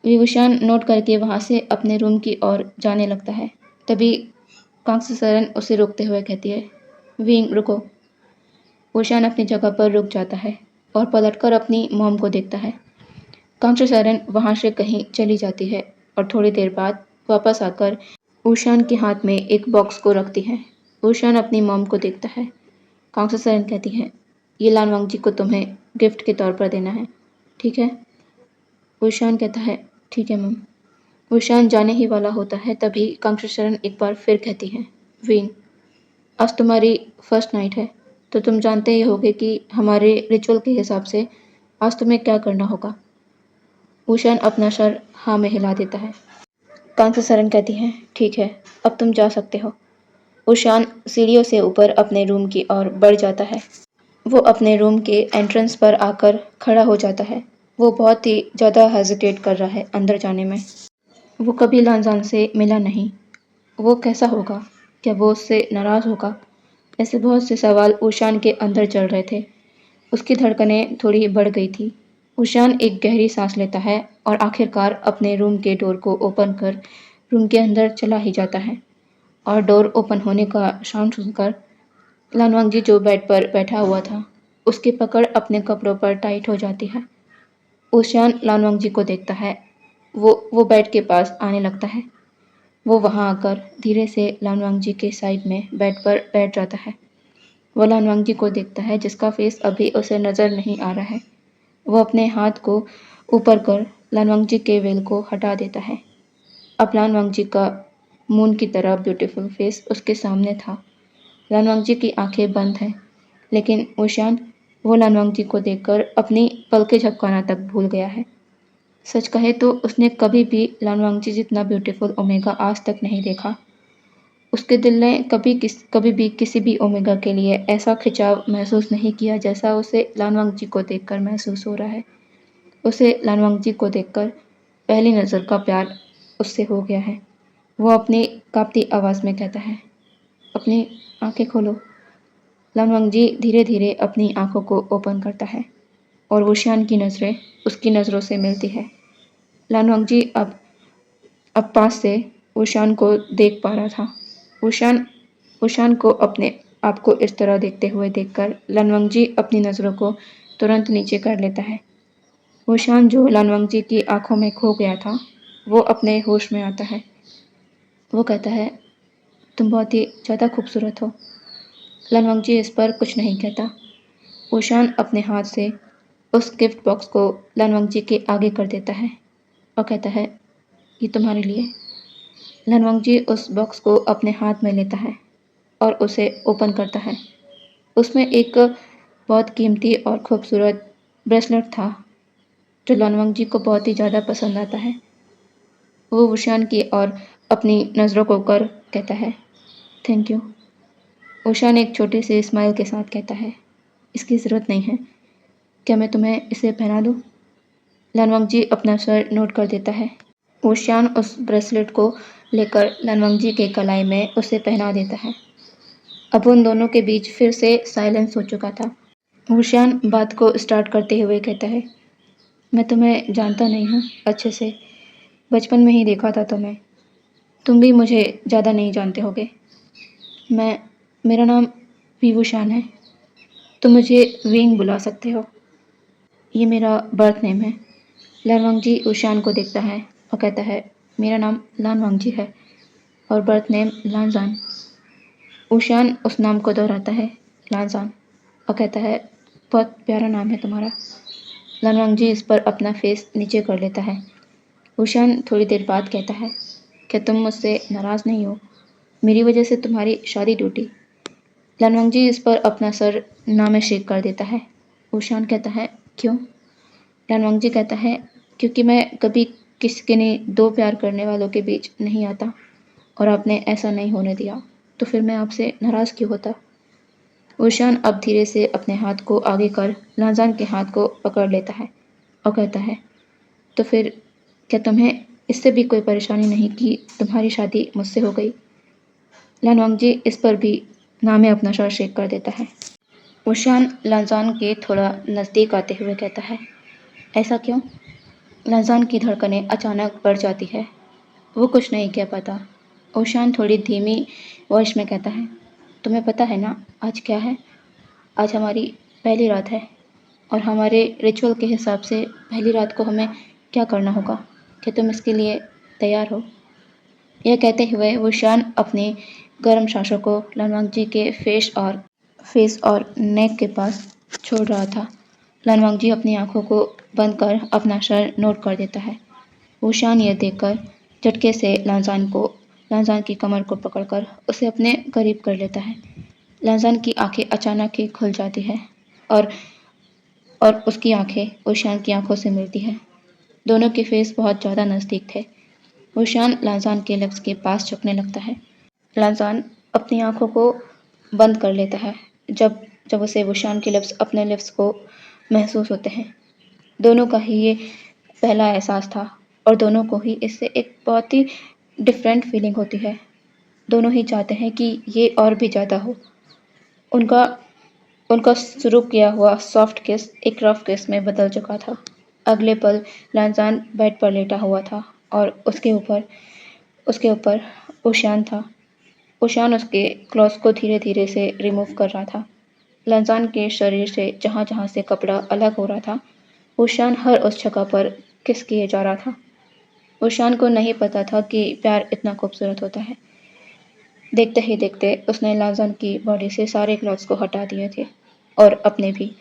विभूषान नोट करके वहाँ से अपने रूम की ओर जाने लगता है। तभी कांक्षा सरन उसे रोकते हुए कहती है, विंग, रुको। वुशियान अपनी जगह पर रुक जाता है और पलटकर अपनी मॉम को देखता है। कांक्षा सरन वहाँ से कहीं चली जाती है और थोड़ी देर बाद वापस आकर वुशियान के हाथ में एक बॉक्स को रखती है। वुशियान अपनी मॉम को देखता है। कांक्षा सरन कहती है, ये लानवांग जी को तुम्हें गिफ्ट के तौर पर देना है, ठीक है? वुशियान कहता है, ठीक है मॉम। वुशियान जाने ही वाला होता है, तभी कांक्षा सरन एक बार फिर कहती है, विंग, आज तुम्हारी फर्स्ट नाइट है, तो तुम जानते ही होगे कि हमारे रिचुअल के हिसाब से आज तुम्हें क्या करना होगा। वुशियान अपना सर हाँ में हिला देता है। कांक्षा सरन कहती हैं, ठीक है, अब तुम जा सकते हो। वुशियान सीढ़ियों से ऊपर अपने रूम की ओर बढ़ जाता है। वो अपने रूम के एंट्रेंस पर आकर खड़ा हो जाता है। वो बहुत ही ज़्यादा हेजिटेट कर रहा है अंदर जाने में। वो कभी लानजान से मिला नहीं। वो कैसा होगा? क्या वो उससे नाराज़ होगा? ऐसे बहुत से सवाल ऊशान के अंदर चल रहे थे। उसकी धड़कनें थोड़ी बढ़ गई थी। ऊशान एक गहरी सांस लेता है और आखिरकार अपने रूम के डोर को ओपन कर रूम के अंदर चला ही जाता है। और डोर ओपन होने का साउंड सुनकर लानवांग जी, जो बेड पर बैठा हुआ था, उसकी पकड़ अपने कपड़ों पर टाइट हो जाती है। ऊशान लानवांग जी को देखता है। वो बेड के पास आने लगता है। वो वहाँ आकर धीरे से लानवांग जी के साइड में बेड पर बैठ जाता है। वो लानवांग जी को देखता है, जिसका फेस अभी उसे नज़र नहीं आ रहा है। वो अपने हाथ को ऊपर कर लानवांग जी के वेल को हटा देता है। अब लानवांगजी का मून की तरह ब्यूटीफुल फेस उसके सामने था। लानवांगजी की आंखें बंद हैं, लेकिन वुशियान वो लानवांगजी को देखकर अपनी पलकें झपकाना तक भूल गया है। सच कहे तो उसने कभी भी लानवांगजी जितना ब्यूटीफुल ओमेगा आज तक नहीं देखा। उसके दिल ने कभी भी किसी भी ओमेगा के लिए ऐसा खिंचाव महसूस नहीं किया जैसा उसे लानवांगजी को देखकर महसूस हो रहा है। उसे लानवांगजी को देखकर पहली नज़र का प्यार उससे हो गया है। वो अपनी काँपती आवाज़ में कहता है, अपनी आंखें खोलो। लानवांगजी धीरे धीरे अपनी आंखों को ओपन करता है और वुशियान की नज़रें उसकी नज़रों से मिलती है। लानवांगजी अब पास से वुशियान को देख पा रहा था। वुशियान को अपने आप को इस तरह देखते हुए देखकर लानवांगजी अपनी नज़रों को तुरंत नीचे कर लेता है। वुशियान जो लानवांगजी की आंखों में खो गया था, वो अपने होश में आता है। वो कहता है, तुम बहुत ही ज़्यादा खूबसूरत हो। लानवांगजी इस पर कुछ नहीं कहता। वुशियान अपने हाथ से उस गिफ्ट बॉक्स को लानवांगजी के आगे कर देता है और कहता है, ये तुम्हारे लिए। लानवांगजी उस बॉक्स को अपने हाथ में लेता है और उसे ओपन करता है। उसमें एक बहुत कीमती और खूबसूरत ब्रेसलेट था, जो लानवांगजी को बहुत ही ज़्यादा पसंद आता है। वो वुशियान की और अपनी नज़रों को कर कहता है, थैंक यू। वुशियान एक छोटी सी स्माइल के साथ कहता है, इसकी ज़रूरत नहीं है। क्या मैं तुम्हें इसे पहना दूँ? लानवांगजी अपना सर नोट कर देता है। वुशियान उस ब्रेसलेट को लेकर लानवांगजी के कलाई में उसे पहना देता है। अब उन दोनों के बीच फिर से साइलेंस हो चुका था। वुशियान बात को स्टार्ट करते हुए कहता है, मैं तुम्हें जानता नहीं हूँ अच्छे से। बचपन में ही देखा था तुम्हें। तुम भी मुझे ज़्यादा नहीं जानते होगे। मेरा नाम वी वुशियान है। तुम मुझे विंग बुला सकते हो। ये मेरा बर्थ नेम है। लानवांगजी वुशियान को देखता है और कहता है, मेरा नाम लानवांगजी है और बर्थ नेम लानजान। वुशियान उस नाम को दोहराता है, लानजान, और कहता है, बहुत प्यारा नाम है तुम्हारा। लानवांगजी इस पर अपना फेस नीचे कर लेता है। वुशियान थोड़ी देर बाद कहता है, क्या तुम मुझसे नाराज़ नहीं हो? मेरी वजह से तुम्हारी शादी टूटी। लानवांगजी इस पर अपना सर ना में शेक कर देता है। वुशियान कहता है, क्यों? लानवांगजी कहता है, क्योंकि मैं कभी किसी के ने दो प्यार करने वालों के बीच नहीं आता और आपने ऐसा नहीं होने दिया, तो फिर मैं आपसे नाराज़ क्यों होता? वुशियान अब धीरे से अपने हाथ को आगे कर लानजान के हाथ को पकड़ लेता है और कहता है, तो फिर क्या तुम्हें इससे भी कोई परेशानी नहीं कि तुम्हारी शादी मुझसे हो गई? लानवांगजी इस पर भी ना में अपना सर शेक कर देता है। वुशियान लानजान के थोड़ा नज़दीक आते हुए कहता है, ऐसा क्यों? लानजान की धड़कनें अचानक बढ़ जाती है। वो कुछ नहीं कह पाता। वुशियान थोड़ी धीमी वॉइस में कहता है, तुम्हें पता है ना आज क्या है? आज हमारी पहली रात है और हमारे रिचुअल के हिसाब से पहली रात को हमें क्या करना होगा? क्या तुम इसके लिए तैयार हो? यह कहते हुए वुशियान अपनी गर्म सांसों को लानवांगजी के फेस और नेक के पास छोड़ रहा था। लानवांगजी अपनी आंखों को बंद कर अपना सर नोट कर देता है। वुशियान यह देखकर झटके से लानजान की कमर को पकड़कर उसे अपने करीब कर लेता है। लानजान की आंखें अचानक ही खुल जाती है और उसकी आंखें वुशियान की आंखों से मिलती है। दोनों के फेस बहुत ज़्यादा नज़दीक थे। वुशियान लानजान के लिप्स के पास झुकने लगता है। लानजान अपनी आंखों को बंद कर लेता है जब उसे वुशियान के लिप्स अपने लिप्स को महसूस होते हैं। दोनों का ही ये पहला एहसास था और दोनों को ही इससे एक बहुत ही डिफरेंट फीलिंग होती है। दोनों ही चाहते हैं कि ये और भी ज़्यादा हो। उनका उनका शुरू किया हुआ सॉफ्ट किस एक रफ किस में बदल चुका था। अगले पल लानजान बेड पर लेटा हुआ था और उसके ऊपर वुशियान था। वुशियान उसके क्लॉथ्स को धीरे धीरे से रिमूव कर रहा था। लानजान के शरीर से जहाँ जहाँ से कपड़ा अलग हो रहा था, वुशियान हर उस जगह पर किस किए जा रहा था। वुशियान को नहीं पता था कि प्यार इतना खूबसूरत होता है। देखते ही देखते उसने लानजान की बॉडी से सारे क्लॉथ्स को हटा दिए थे और अपने भी।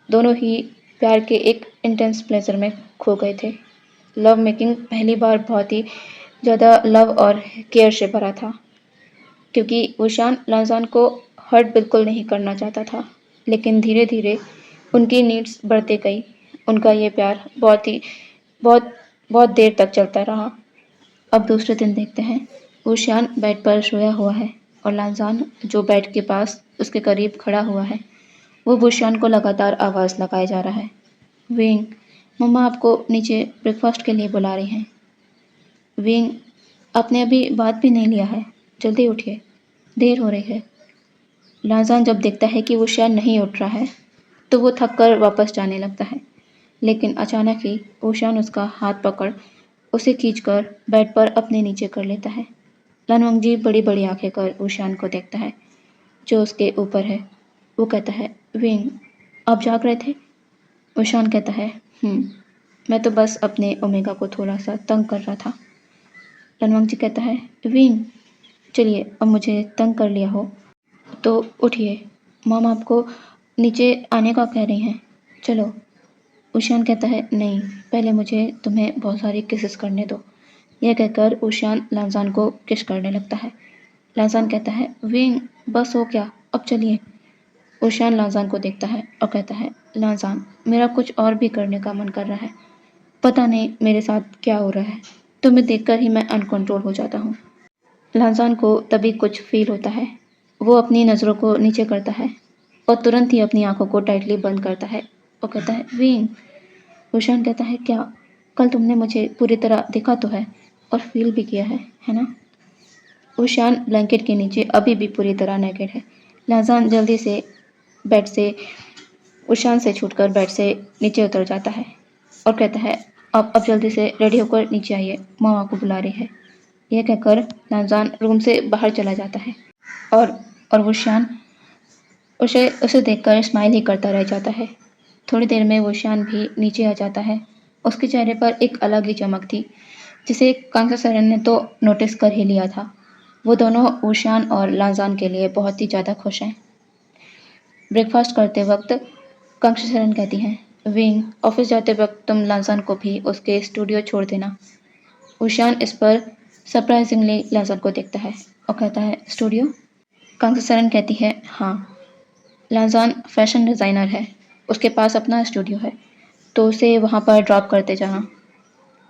दोनों ही प्यार के एक इंटेंस प्लेजर में खो गए थे। लव मेकिंग पहली बार बहुत ही ज़्यादा लव और केयर से भरा था, क्योंकि वुशान लांज़ान को हर्ट बिल्कुल नहीं करना चाहता था। लेकिन धीरे-धीरे उनकी नीड्स बढ़ती गई। उनका ये प्यार बहुत बहुत देर तक चलता रहा। अब दूसरे दिन देखते हैं, वुशियान बेड पर सोया हुआ है और लांज़ान जो बेड के पास उसके करीब खड़ा हुआ है, वो वुशियान को लगातार आवाज़ लगाए जा रहा है। विंग, मम्मा आपको नीचे ब्रेकफास्ट के लिए बुला रही हैं। विंग, आपने अभी बात भी नहीं लिया है, जल्दी उठिए, देर हो रही है। लांज़ान जब देखता है कि वुशियान नहीं उठ रहा है, तो वो थक कर वापस जाने लगता है। लेकिन अचानक ही वुशियान उसका हाथ पकड़ उसे खींचकर बेड पर अपने नीचे कर लेता है। लनवंगजी बड़ी-बड़ी आंखें कर वुशियान को देखता है, जो उसके ऊपर है। वो कहता है, विंग, आप जाग रहे थे? वुशियान कहता है, मैं तो बस अपने ओमेगा को थोड़ा सा तंग कर रहा था। लनवंगजी कहता है, विंग, चलिए अब मुझे तंग कर लिया हो तो उठिए, मॉम आपको नीचे आने का कह रही हैं, चलो। वुशियान कहता है, नहीं, पहले मुझे तुम्हें बहुत सारी किसेस करने दो। यह कहकर वुशियान लांज़ान को किस करने लगता है। लांज़ान कहता है, विंग, बस हो गया, अब चलिए। वुशियान लांज़ान को देखता है और कहता है, लांज़ान, मेरा कुछ और भी करने का मन कर रहा है। पता नहीं मेरे साथ क्या हो रहा है, तुम्हें देखकर ही मैं अनकंट्रोल हो जाता हूँ। लांज़ान को तभी कुछ फील होता है। वो अपनी नज़रों को नीचे करता है और तुरंत ही अपनी आंखों को टाइटली बंद करता है और कहता है, विंग। वुशियान कहता है, क्या? कल तुमने मुझे पूरी तरह देखा तो है और फील भी किया है ना? वुशियान ब्लैंकेट के नीचे अभी भी पूरी तरह नेकेड है। लांज़ान जल्दी से बेड से वुशियान से छूटकर बेड से नीचे उतर जाता है और कहता है, अब जल्दी से रेडी होकर नीचे आइए, मामा को बुला रही है। यह कहकर लांज़ान रूम से बाहर चला जाता है और वुशियान उसे देखकर स्माइल ही करता रह जाता है। थोड़ी देर में वुशियान भी नीचे आ जाता है। उसके चेहरे पर एक अलग ही चमक थी, जिसे कांग्रेसरन ने तो नोटिस कर ही लिया था। वो दोनों वुशियान और लांज़ान के लिए बहुत ही ज़्यादा खुश हैं। ब्रेकफास्ट करते वक्त कांग्रेसरन कहती हैं, विंग, ऑफिस जाते वक्त तुम लांज़ान को भी उसके स्टूडियो छोड़ देना। वुशियान इस पर सरप्राइजिंगली लांज़ान को देखता है और कहता है, स्टूडियो? कांग्रेसरन कहती है, हाँ, लांज़ान फैशन डिज़ाइनर है, उसके पास अपना स्टूडियो है, तो उसे वहाँ पर ड्रॉप करते जाना।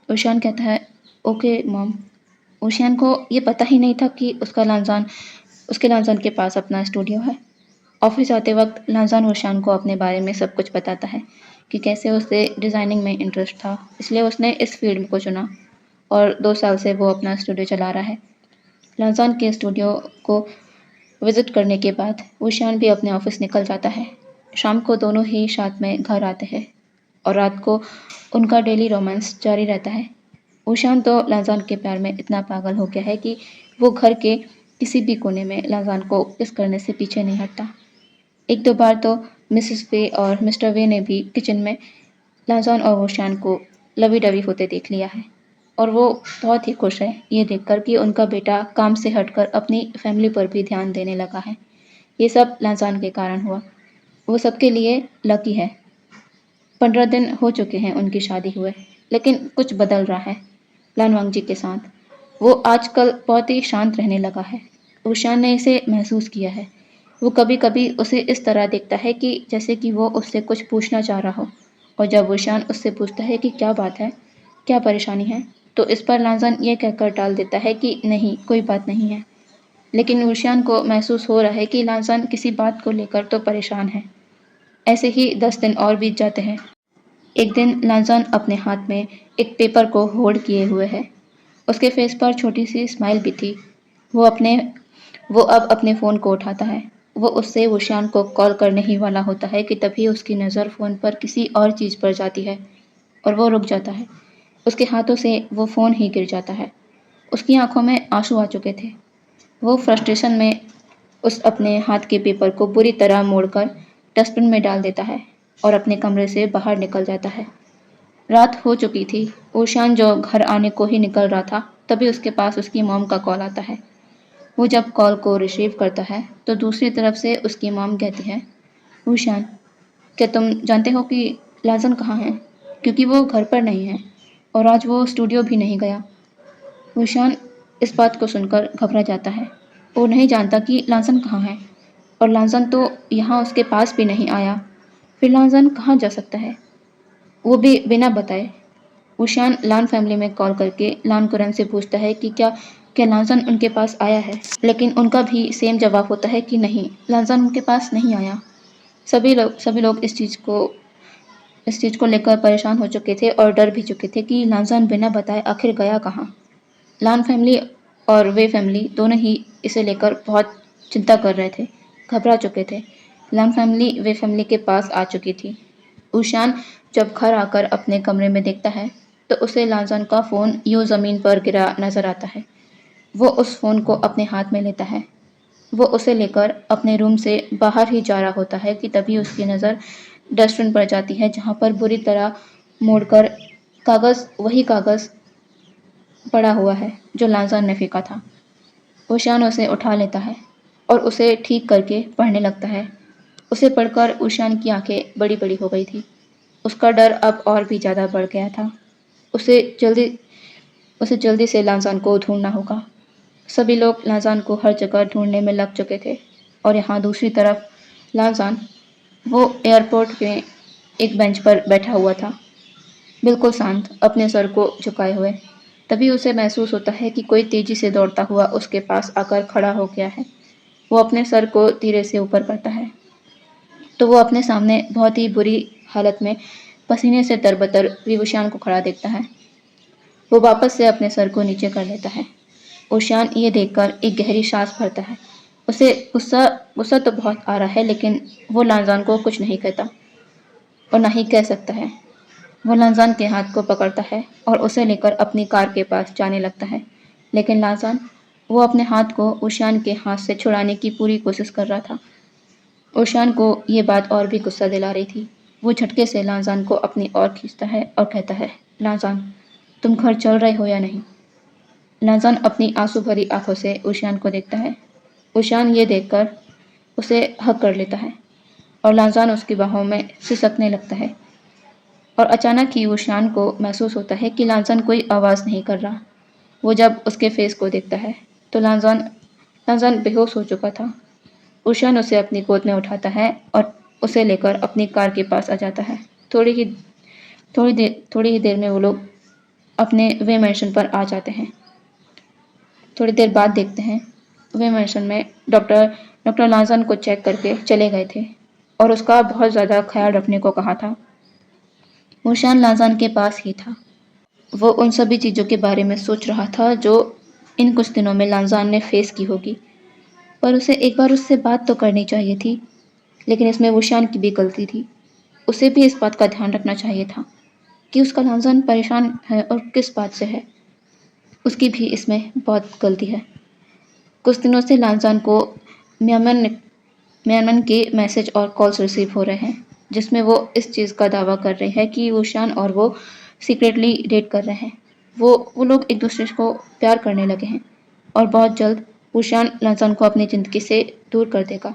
वुशियान कहता है, ओके मॉम। वुशियान को ये पता ही नहीं था कि उसके लांज़ान के पास अपना स्टूडियो है। ऑफिस आते वक्त लांज़ान वुशियान को अपने बारे में सब कुछ बताता है कि कैसे उसे डिज़ाइनिंग में इंटरेस्ट था, इसलिए उसने इस फील्ड को चुना और 2 साल से वो अपना स्टूडियो चला रहा है। लांज़ान के स्टूडियो को विज़िट करने के बाद वुशियान भी अपने ऑफिस निकल जाता है। शाम को दोनों ही साथ में घर आते हैं और रात को उनका डेली रोमांस जारी रहता है। वुशियान तो लांज़ान के प्यार में इतना पागल हो गया है कि वो घर के किसी भी कोने में लांज़ान को किस करने से पीछे नहीं हटता। एक दो बार तो मिसेस वे और मिस्टर वे ने भी किचन में लांज़ान और वुशियान को लवी-डवी होते देख लिया है और वो बहुत ही खुश है ये देखकर कि उनका बेटा काम से हटकर अपनी फैमिली पर भी ध्यान देने लगा है। ये सब लांज़ान के कारण हुआ। वो सबके लिए लकी है। 15 दिन हो चुके हैं उनकी शादी हुए, लेकिन कुछ बदल रहा है लानवांगजी के साथ। वो आजकल बहुत ही शांत रहने लगा है। वुशियान ने इसे महसूस किया है। वो कभी-कभी उसे इस तरह देखता है कि जैसे कि वो उससे कुछ पूछना चाह रहा हो और जब वुशियान उससे पूछता है कि क्या बात है, क्या परेशानी है, तो इस पर लांज़ान ये कहकर टाल देता है कि नहीं, कोई बात नहीं है। लेकिन वुशियान को महसूस हो रहा है कि लांज़ान किसी बात को लेकर तो परेशान है। ऐसे ही 10 दिन और बीत जाते हैं। एक दिन लांज़ान अपने हाथ में एक पेपर को होल्ड किए हुए है। उसके फेस पर छोटी सी स्माइल भी थी। वो अपने वो अब अपने फ़ोन को उठाता है। वो उससे वुशियान को कॉल करने ही वाला होता है कि तभी उसकी नज़र फ़ोन पर किसी और चीज़ पर जाती है और वो रुक जाता है। उसके हाथों से वो फ़ोन ही गिर जाता है। उसकी आंखों में आंसू आ चुके थे। वो फ्रस्ट्रेशन में उस अपने हाथ के पेपर को बुरी तरह मोड़कर डस्टबिन में डाल देता है और अपने कमरे से बाहर निकल जाता है। रात हो चुकी थी। वुशियान जो घर आने को ही निकल रहा था, तभी उसके पास उसकी मॉम का कॉल आता है। वो जब कॉल को रिसीव करता है, तो दूसरी तरफ से उसकी मॉम कहती है, वुशियान, क्या तुम जानते हो कि लाज़न कहाँ है? क्योंकि वो घर पर नहीं है और आज वो स्टूडियो भी नहीं गया। ऊशान इस बात को सुनकर घबरा जाता है। वो नहीं जानता कि लांसन कहाँ है, और लांसन तो यहाँ उसके पास भी नहीं आया। फिर लांसन कहाँ जा सकता है, वो भी बिना बताए। ऊशान लान फैमिली में कॉल करके लान कुरन से पूछता है कि क्या क्या लांसन उनके पास आया है, लेकिन उनका भी सेम जवाब होता है कि नहीं, लांसन उनके पास नहीं आया। सभी लोग इस चीज़ को लेकर परेशान हो चुके थे और डर भी चुके थे कि लांसन बिना बताए आखिर गया कहाँ। लान फैमिली और वे फैमिली दोनों ही इसे लेकर बहुत चिंता कर रहे थे, घबरा चुके थे। लान फैमिली वे फैमिली के पास आ चुकी थी। ऊशान जब घर आकर अपने कमरे में देखता है तो उसे लांसन का फ़ोन यूं ज़मीन पर गिरा नजर आता है। वो उस फ़ोन को अपने हाथ में लेता है। वो उसे लेकर अपने रूम से बाहर ही जा रहा होता है कि तभी उसकी नज़र डस्टबिन पर जाती है, जहाँ पर बुरी तरह मोड़कर वही कागज़ पड़ा हुआ है जो लांसन ने फेंका था। ऊशान उसे उठा लेता है और उसे ठीक करके पढ़ने लगता है। उसे पढ़कर ऊशान की आंखें बड़ी बड़ी हो गई थी। उसका डर अब और भी ज़्यादा बढ़ गया था। उसे जल्दी उसे जल्दी से लांसान को ढूंढना होगा। सभी लोग लांसान को हर जगह ढूंढने में लग चुके थे, और यहाँ दूसरी तरफ लांसान वो एयरपोर्ट में एक बेंच पर बैठा हुआ था, बिल्कुल शांत, अपने सर को झुकाए हुए। तभी उसे महसूस होता है कि कोई तेजी से दौड़ता हुआ उसके पास आकर खड़ा हो गया है। वो अपने सर को धीरे से ऊपर करता है तो वो अपने सामने बहुत ही बुरी हालत में पसीने से तरबतर विभूषण को खड़ा देखता है। वो वापस से अपने सर को नीचे कर लेता है। ऊशान ये देखकर एक गहरी सांस भरता है। उसे गुस्सा गुस्सा तो बहुत आ रहा है, लेकिन वो लांजान को कुछ नहीं कहता और ना ही कह सकता है। वो लांजान के हाथ को पकड़ता है और उसे लेकर अपनी कार के पास जाने लगता है, लेकिन लांजान वो अपने हाथ को ऊशान के हाथ से छुड़ाने की पूरी कोशिश कर रहा था। ऊशान को ये बात और भी गुस्सा दिला रही थी। वो झटके से लांजान को अपनी ओर खींचता है और कहता है, लांजान, तुम घर चल रहे हो या नहीं? लांजान अपनी आंसू भरी आंखों से ऊशान को देखता है। ऊशान ये देखकर उसे हक कर लेता है और लांजान उसकी बाहों में सिसकने लगता है। और अचानक ही ऊशान को महसूस होता है कि लांजान कोई आवाज़ नहीं कर रहा। वो जब उसके फेस को देखता है तो लांजान लांजान बेहोश हो चुका था। ऊशान उसे अपनी गोद में उठाता है और उसे लेकर अपनी कार के पास आ जाता है। थोड़ी ही देर में वो लोग अपने वे मैंशन पर आ जाते हैं। थोड़ी देर बाद देखते हैं वे मैंशन में डॉक्टर लांजान को चेक करके चले गए थे और उसका बहुत ज़्यादा ख्याल रखने को कहा था। ऊशान लांजान के पास ही था। वो उन सभी चीज़ों के बारे में सोच रहा था जो इन कुछ दिनों में लांजान ने फेस की होगी, पर उसे एक बार उससे बात तो करनी चाहिए थी। लेकिन इसमें ऊशान की भी गलती थी। उसे भी इस बात का ध्यान रखना चाहिए था कि उसका लांजान परेशान है और किस बात से है। उसकी भी इसमें बहुत गलती है। कुछ दिनों से लांजान को म्यांमन के मैसेज और कॉल्स रिसीव हो रहे हैं, जिसमें वो इस चीज़ का दावा कर रहे हैं कि ऊशान और वो सीक्रेटली डेट कर रहे हैं। वो लोग एक दूसरे को प्यार करने लगे हैं और बहुत जल्द ऊशान लांजान को अपनी ज़िंदगी से दूर कर देगा।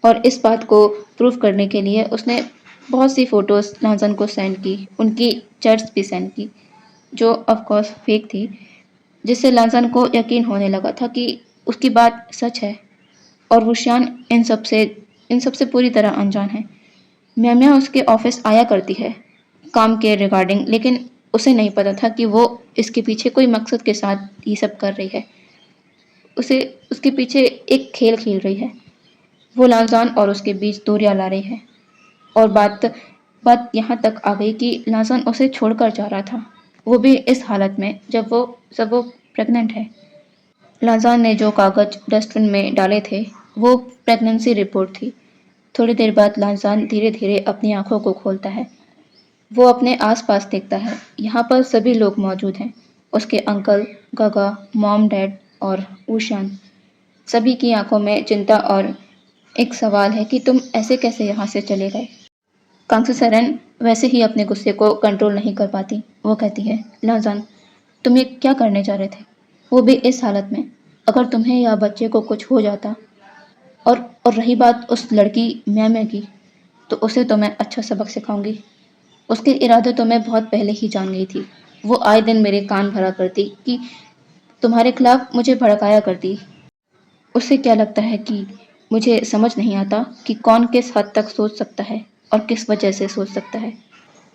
और इस बात को प्रूव करने के लिए उसने बहुत सी फ़ोटोज़ लांजान को सेंड की, उनकी चैट्स भी सेंड की, जो ऑफ कोर्स फेक थी, जिससे लांजान को यकीन होने लगा था कि उसकी बात सच है और वुशियान इन सब से पूरी तरह अनजान है। म्या उसके ऑफिस आया करती है काम के रिगार्डिंग, लेकिन उसे नहीं पता था कि वो इसके पीछे कोई मकसद के साथ ये सब कर रही है। उसे उसके पीछे एक खेल खेल रही है। वो लांजान और उसके बीच दूरियां ला रही है, और बात बात यहाँ तक आ गई कि लांजान उसे छोड़कर जा रहा था, वो भी इस हालत में जब वो प्रेग्नेंट है। लांजान ने जो कागज डस्टबिन में डाले थे वो प्रेगनेंसी रिपोर्ट थी। थोड़ी देर बाद लांजान धीरे धीरे अपनी आंखों को खोलता है। वो अपने आसपास देखता है। यहाँ पर सभी लोग मौजूद हैं। उसके अंकल, गगा, मॉम, डैड और ऊशान। सभी की आंखों में चिंता और एक सवाल है कि तुम ऐसे कैसे यहाँ से चले गए। कांग्सू सेरेन वैसे ही अपने गुस्से को कंट्रोल नहीं कर पाती। वो कहती है, लांजान, तुम ये क्या करने जा रहे थे, वो भी इस हालत में? अगर तुम्हें या बच्चे को कुछ हो जाता, और रही बात उस लड़की म्या की, तो उसे तो मैं अच्छा सबक सिखाऊंगी। उसके इरादे तो मैं बहुत पहले ही जान गई थी। वो आए दिन मेरे कान भरा करती कि तुम्हारे खिलाफ मुझे भड़काया करती। उससे क्या लगता है कि मुझे समझ नहीं आता कि कौन किस हद तक सोच सकता है और किस वजह से सोच सकता है।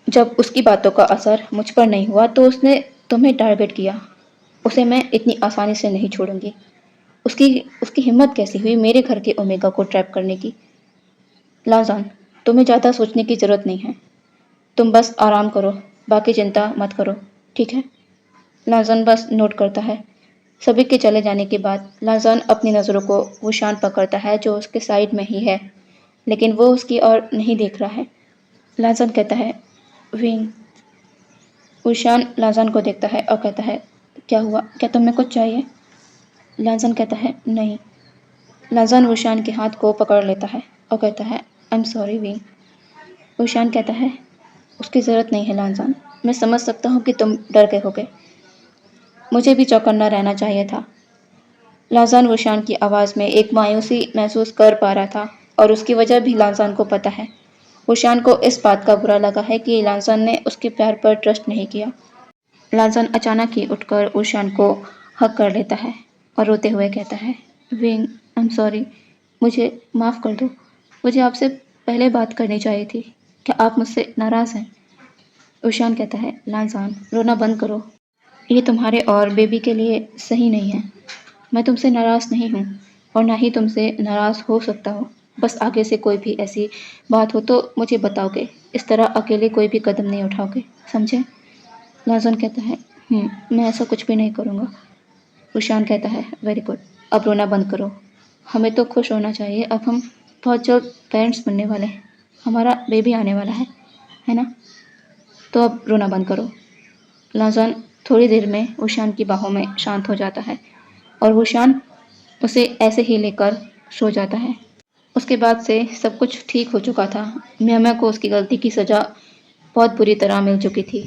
जब उसकी बातों का असर मुझ पर नहीं हुआ तो उसने तुम्हें टारगेट किया। उसे मैं इतनी आसानी से नहीं छोड़ूंगी। उसकी उसकी हिम्मत कैसी हुई मेरे घर के ओमेगा को ट्रैप करने की। लाजान, तुम्हें ज़्यादा सोचने की ज़रूरत नहीं है। तुम बस आराम करो, बाकी चिंता मत करो, ठीक है? लाजान बस नोट करता है। सभी के चले जाने के बाद लाजान अपनी नज़रों को वुशान पकड़ता है जो उसके साइड में ही है, लेकिन वो उसकी ओर नहीं देख रहा है। लाजान कहता है, विंग। वुशान लाजान को देखता है और कहता है, क्या हुआ? क्या तुम्हें कुछ चाहिए? लाजान कहता है, नहीं। लाजान वुशान के हाथ को पकड़ लेता है और कहता है, आई एम सॉरी विंग। वुशान कहता है, उसकी ज़रूरत नहीं है लाजान। मैं समझ सकता हूँ कि तुम डर गए होगे। मुझे भी चौकन्ना रहना चाहिए था। लाजान वुशान की आवाज़ में एक मायूसी महसूस कर पा रहा था और उसकी वजह भी लाजान को पता है। वुशान को इस बात का बुरा लगा है कि लाजान ने उसके प्यार पर ट्रस्ट नहीं किया। लाजान अचानक ही उठकर वुशान को हक कर लेता है और रोते हुए कहता है, विंग, आई एम सॉरी। मुझे माफ़ कर दो। मुझे आपसे पहले बात करनी चाहिए थी। क्या आप मुझसे नाराज़ हैं? वुशान कहता है, लाजान, रोना बंद करो। ये तुम्हारे और बेबी के लिए सही नहीं है। मैं तुमसे नाराज़ नहीं हूँ और ना ही तुमसे नाराज़ हो सकता हूँ। बस आगे से कोई भी ऐसी बात हो तो मुझे बताओगे। इस तरह अकेले कोई भी कदम नहीं उठाओगे, समझे? लाजन कहता है, मैं ऐसा कुछ भी नहीं करूँगा। वुशान कहता है, वेरी गुड। अब रोना बंद करो। हमें तो खुश होना चाहिए। अब हम बहुत जल्द पेरेंट्स बनने वाले हैं। हमारा बेबी आने वाला है ना? तो अब रोना बंद करो। लाजन थोड़ी देर में वुशान की बाहों में शांत हो जाता है और वुशान उसे ऐसे ही लेकर सो जाता है। उसके बाद से सब कुछ ठीक हो चुका था। मियामा को उसकी गलती की सज़ा बहुत बुरी तरह मिल चुकी थी।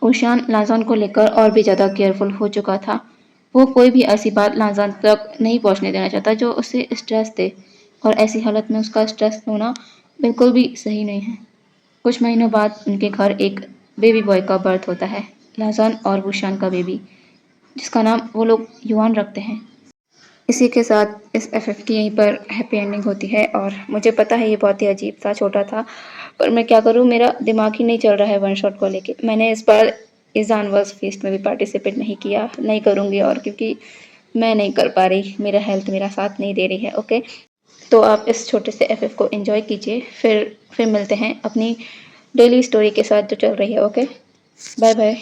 वुशान लाजान को लेकर और भी ज़्यादा केयरफुल हो चुका था। वो कोई भी ऐसी बात लाजान तक नहीं पहुंचने देना चाहता जो उसे स्ट्रेस दे, और ऐसी हालत में उसका स्ट्रेस होना बिल्कुल भी सही नहीं है। कुछ महीनों बाद उनके घर एक बेबी बॉय का बर्थ होता है, लाजान और वुशान का बेबी, जिसका नाम वो लोग युआन रखते हैं। इसी के साथ इस एफएफ की यहीं पर हैप्पी एंडिंग होती है। और मुझे पता है ये बहुत ही अजीब सा छोटा था, पर मैं क्या करूँ, मेरा दिमाग ही नहीं चल रहा है वन शॉट को लेके। मैंने इस बार इस जानवर्स फेस्ट में भी पार्टिसिपेट नहीं किया, नहीं करूँगी, और क्योंकि मैं नहीं कर पा रही, मेरा हेल्थ मेरा साथ नहीं दे रही है। ओके, तो आप इस छोटे से एफएफ को एंजॉय कीजिए। फिर मिलते हैं अपनी डेली स्टोरी के साथ जो चल रही है। Okay, bye bye.